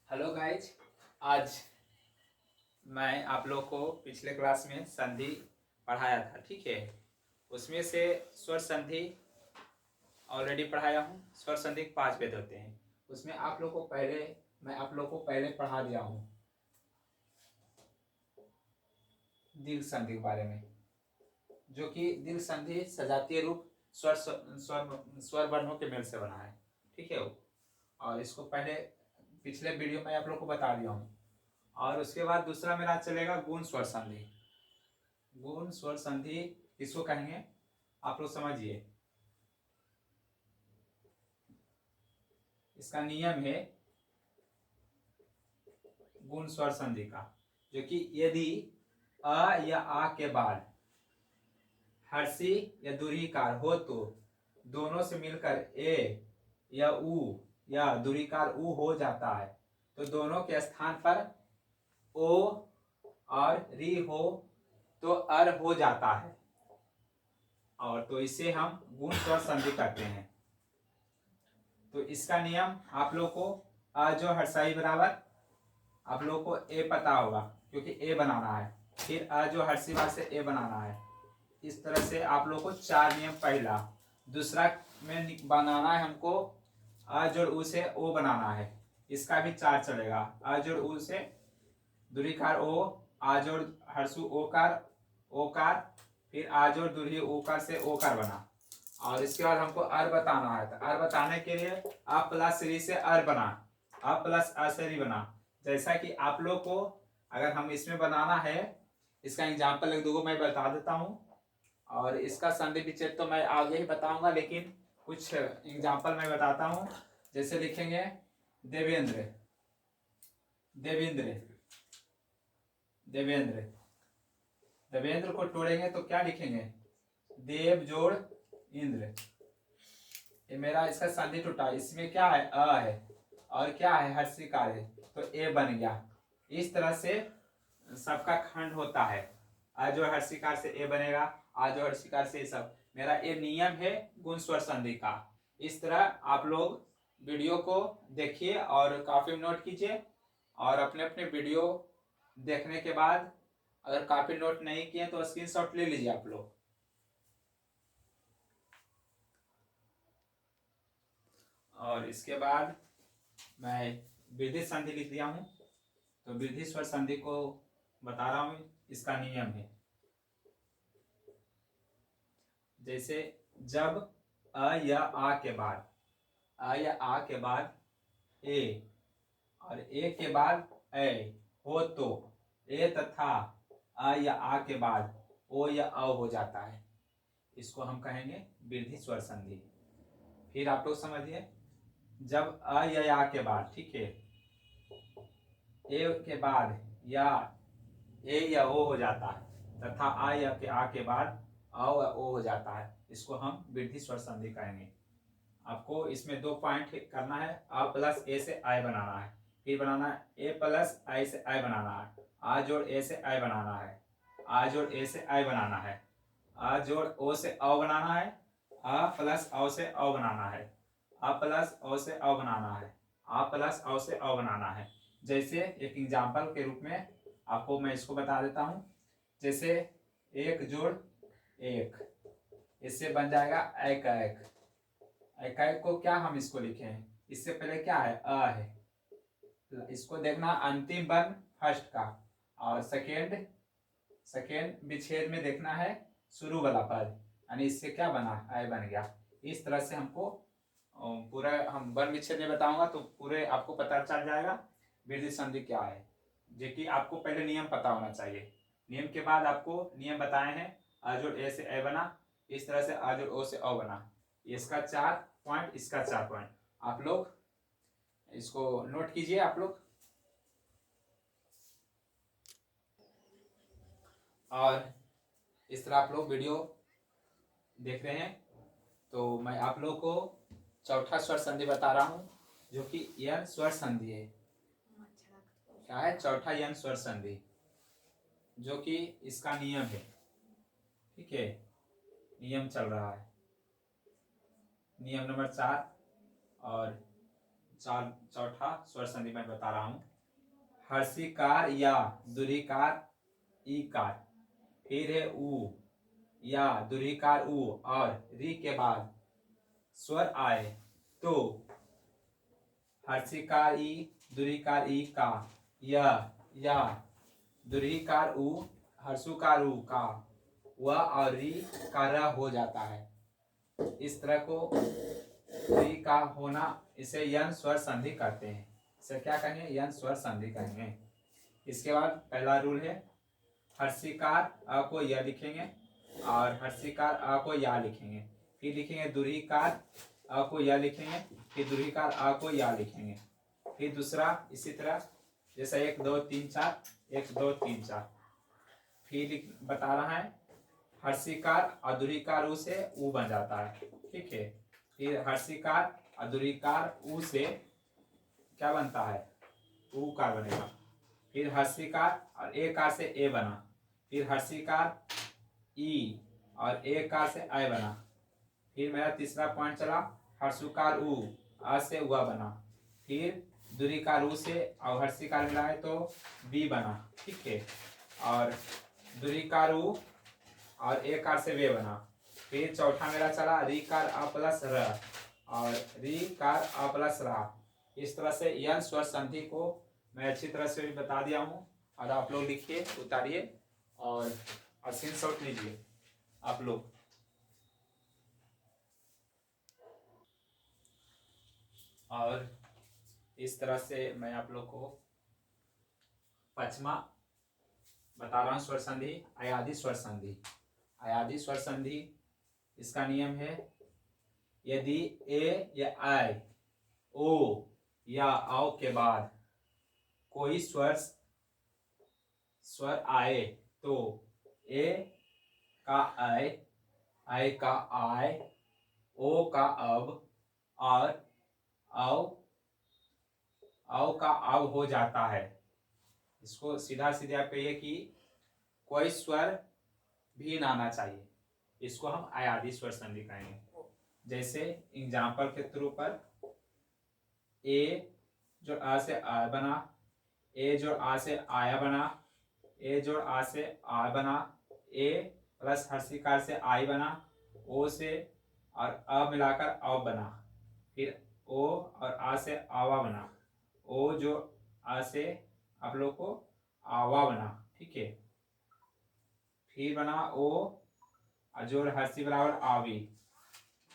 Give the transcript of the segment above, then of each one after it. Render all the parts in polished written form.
Hello guys. आज मैं आप लोग को पिछले क्लास में संधि पढ़ाया था, ठीक है। उसमें से स्वर संधि ऑलरेडी पढ़ाया हूँ। स्वर संधि 5 भेद होते हैं। उसमें आप लोग को पहले पढ़ा दिया हूँ दीर्घ संधि के बारे में, जो कि दीर्घ संधि सजातीय रूप स्वर स्वर स्वर वर्णों के मेल से बना है, ठीक है। और इसको पहले पिछले वीडियो में आप लोग को बता दिया हूँ। और उसके बाद दूसरा मेरा चलेगा गुण स्वर संधि। गुण स्वर संधि किसको कहेंगे आप लोग समझिए। इसका नियम है गुण स्वर संधि का, जो कि यदि अ या आ के बाद हर्षी या दूरीकार हो तो दोनों से मिलकर ए या उ या दूरीकार उ हो जाता है, तो दोनों के स्थान पर ओ और री हो तो अर हो जाता है। और तो इसे हम गुण स्वर संधि कहते हैं। तो इसका नियम आप लोग को अ जो हर्षाई बराबर आप लोग को ए पता होगा, क्योंकि ए बनाना है। फिर अ जो हर्षी बार से ए बनाना है। इस तरह से आप लोग को 4 नियम। पहला, दूसरा में बनाना है हमको अ जोड़ उ से ओ बनाना है। इसका भी 4 चलेगा। अ जोड़ उ से दूरीकार ओ, आ जोड़ हर्षु ओकार ओकार, फिर आ जोड़ दूरी ओकार से ओकार बना। और इसके बाद हमको अर बताना है। तो अर बताने के लिए अ प्लस री से अर बना, अ प्लस अ से री बना। जैसा कि आप लोग को अगर हम इसमें बनाना है, इसका एग्जाम्पल एक दो मैं बता देता हूँ। और इसका संधि विच्छेद तो मैं आगे ही बताऊंगा, लेकिन कुछ एग्जाम्पल मैं बताता हूँ। जैसे लिखेंगे देवेंद्र, देवेंद्र, देवेंद्र। देवेंद्र को तोड़ेंगे तो क्या लिखेंगे? देव जोड़ इंद्र। ये मेरा इसका संधि टूटा। इसमें क्या है? अ है और क्या है? हर्षिकार है, तो ए बन गया। इस तरह से सबका खंड होता है। आ जो हर्षिकार से ए बनेगा, आ जो हर्षिकार से सब। मेरा ये नियम है गुण स्वर संधि का। इस तरह आप लोग वीडियो को देखिए और काफी नोट कीजिए। और अपने अपने वीडियो देखने के बाद अगर काफी नोट नहीं किए तो स्क्रीनशॉट ले लीजिए आप लोग। और इसके बाद मैं वृद्धि संधि लिख दिया हूं। तो वृद्धि स्वर संधि को बता रहा हूं। इसका नियम है जैसे जब अ या आ के बाद, अ या आ के बाद ए और ए के बाद ए हो तो ए तथा अ या आ के बाद ओ या अ हो जाता है। इसको हम कहेंगे वृद्धि स्वर संधि। फिर आप लोग समझिए, जब अ या आ के बाद, ठीक है, ए के बाद या ए या ओ हो जाता है तथा आ या के आ के बाद आ या ओ हो जाता है, इसको हम वृद्धि स्वर संधि कहेंगे। आपको इसमें 2 पॉइंट करना है। आ प्लस ए से आई बनाना है, फिर बनाना है ए प्लस आई से आई बनाना है, आ जोड़ ए से आई बनाना है, आ जोड़ ए से आई बनाना है, आ जोड़ ओ से औ बनाना है, आ प्लस औ से औ बनाना है, आ प्लस औ से औ बनाना है, आ प्लस औ से औ बनाना है। जैसे एक एग्जाम्पल के रूप में आपको मैं इसको बता देता हूँ। जैसे एक जोड़ एक, इससे बन जाएगा एक एक। इकाई को क्या हम इसको लिखे हैं? इससे पहले क्या है? अ है। इसको देखना अंतिम वर्ण फर्स्ट का, और सेकेंड सेकेंड विच्छेद में देखना है शुरू वाला पद, यानी इससे क्या बना? अ बन गया। इस तरह से हमको पूरा हम वर्ण विच्छेद में बताऊंगा तो पूरे आपको पता चल जाएगा वृद्धि संधि क्या है। जो कि आपको पहले नियम पता होना चाहिए। नियम के बाद आपको नियम बताए हैं। अ जोड़ ए से ए बना, इस तरह से अ जोड़ ओ से औ बना। इसका 4 पॉइंट, इसका 4 पॉइंट। आप लोग इसको नोट कीजिए आप लोग। और इस तरह आप लोग वीडियो देख रहे हैं। तो मैं आप लोग को चौथा स्वर संधि बता रहा हूं, जो कि यन स्वर संधि है। क्या है? चौथा यन स्वर संधि, जो कि इसका नियम है, ठीक है। नियम चल रहा है, नियम नंबर 4। और चौथा स्वर संधि मैं बता रहा हूँ। हर्षिकार या दुरीकार ईकार, फिर है उ या दुरीकार उ और री के बाद स्वर आए तो हर्षिकार ई दुरीकार ई का या दुरीकार उ हर्षुकार उ का वह और री का र हो जाता है। इस तरह को री का होना इसे यन स्वर संधि कहते हैं। इसे क्या कहेंगे? यन स्वर संधि कहेंगे। इसके बाद पहला रूल है हर्षिकार अ को य लिखेंगे और हर्षिकार अ को या लिखेंगे, फिर लिखेंगे दुरीकार अ को य लिखेंगे, फिर दुरीकार अ को या लिखेंगे। फिर दूसरा इसी तरह जैसा 1 2 3 4 1 2 3 4। फिर बता रहा है हर्षिकार अधुरीकार उ से उ बन जाता है, ठीक है। फिर हर्षिकार अधुरीकार उ से क्या बनता है? उ कार बनेगा। फिर हर्षिकार और ए कार से ए बना, फिर हर्षिकार ई और ए कार से आई बना। फिर मेरा तीसरा पॉइंट चला हर्षुकार उ आ से हुआ बना, फिर दुरीकार उ से और हर्षिकार मिलाए तो बी बना, ठीक है। और दुरीकार उ और ए कार से वे बना। फिर चौथा मेरा चला री कार अ प्लस र और री कार अ प्लस रा। इस तरह से यन स्वर संधि को मैं अच्छी तरह से भी बता दिया हूँ और आप लोग लिखिए, उतारिए और स्क्रीन शॉट लीजिए आप लोग। और इस तरह से मैं आप लोग को पांचवा बता रहा हूँ स्वर संधि, अयादी स्वर संधि। अयादी स्वर संधि इसका नियम है यदि ए या आई ओ या औ के बाद कोई स्वर आए तो ए का आई का आय, ओ का अब और औ का अब हो जाता है। इसको सीधा सीधा आप कहिए कि कोई स्वर भी ना आना चाहिए, इसको हम अयादी स्वर संधि कहेंगे। जैसे एग्जाम्पल के थ्रू पर ए जो आ से आ बना, ए जो आ से आया बना, ए जो आ से आ बना, ए प्लस हर्षिकार से आई बना, ओ से और अ मिलाकर अ बना, फिर ओ और आ से आवा बना, ओ जो आ से आप लोग को आवा बना, ठीक है। फिर बना ओ जोड़ हर्षी बराबर आवी,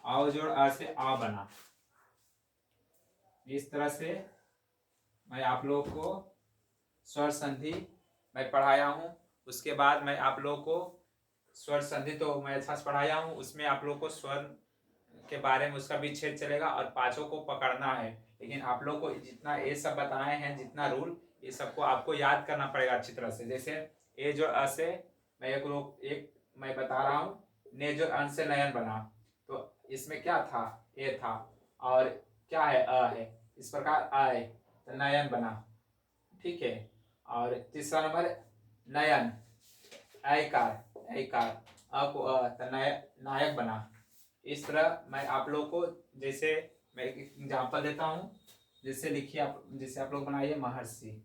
आओ जोड़ आ से आ बना। इस तरह से मैं आप लोग को स्वर संधि मैं पढ़ाया हूँ। उसके बाद मैं आप लोग को स्वर संधि तो मैं अच्छा से पढ़ाया हूँ, उसमें आप लोग को स्वर के बारे में उसका विच्छेद चलेगा और पांचों को पकड़ना है। लेकिन आप लोग को जितना ये सब बताए हैं, जितना रूल, ये सबको आपको याद करना पड़ेगा अच्छी तरह से। जैसे ए जो अ से मैं एक मैं बता रहा हूँ, ने जो अन से नयन बना, तो इसमें क्या था? ए था और क्या है? अ है। इस प्रकार आए तो नयन बना, ठीक है। और तीसरा नंबर नयन ऐकार अ को तो नायक बना। इस तरह मैं आप लोग को जैसे मैं एक एग्जाम्पल देता हूँ, जैसे लिखिए आप, जैसे आप लोग बनाइए महर्षि।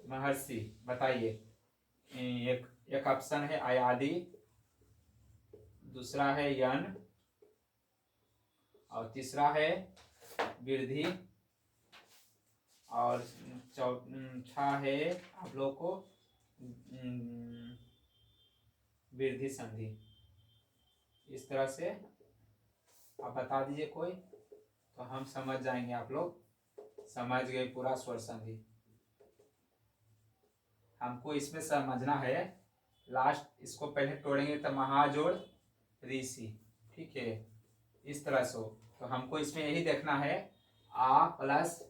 महर्षि बताइए, एक ऑप्शन है अयादी, दूसरा है यन और तीसरा है वृद्धि और चौथा है आप लोग को वृद्धि संधि। इस तरह से आप बता दीजिए कोई, तो हम समझ जाएंगे, आप लोग समझ गए पूरा स्वर संधि। हमको इसमें समझना है, लास्ट इसको पहले तोड़ेंगे तो महाजोड़ ऋषि, ठीक है। इस तरह से तो हमको इसमें यही देखना है आ प्लस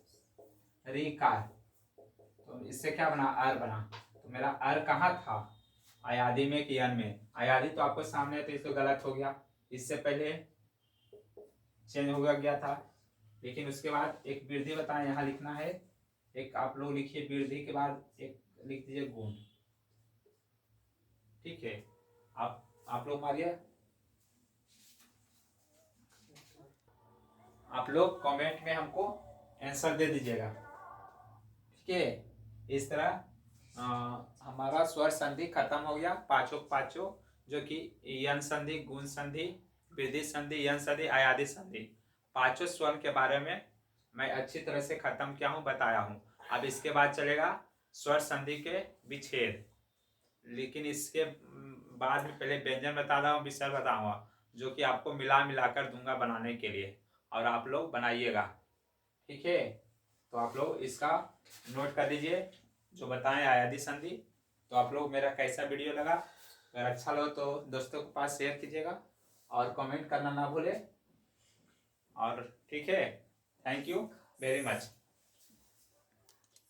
री कार, तो इससे क्या बना? अर बना। तो मेरा अर कहाँ था? अयादी में कि यन में? अयादी तो आपको सामने है तो इसको गलत हो गया, इससे पहले चेंज हो गया था। लेकिन उसके बाद एक वृद्धि बताएं, यहाँ लिखना है। एक आप लोग लिखिए वृद्धि के बाद एक लिख दीजिए गुण, ठीक है। आप लोग मारिए। आप लोग कमेंट में हमको आंसर दे दीजिएगा। ठीक है, इस तरह हमारा स्वर संधि खत्म हो गया, पांचों पांचों, जो कि यन संधि, गुण संधि, वृद्धि संधि, यन संधि, अयादि संधि, पांचों स्वर के बारे में मैं अच्छी तरह से खत्म किया हूँ, बताया हूँ। अब इसके बाद चलेगा स्वर संधि के विच्छेद, लेकिन इसके बाद में पहले व्यंजन बता रहा हूँ, विसर्ग बताऊंगा, जो कि आपको मिला मिलाकर दूंगा बनाने के लिए, और आप लोग बनाइएगा। ठीक है, तो आप लोग इसका नोट कर लीजिए जो बताएं अयादि संधि। तो आप लोग मेरा कैसा वीडियो लगा, अगर अच्छा लगा तो दोस्तों के पास शेयर कीजिएगा और कमेंट करना ना भूलें। और ठीक है, थैंक यू वेरी मच।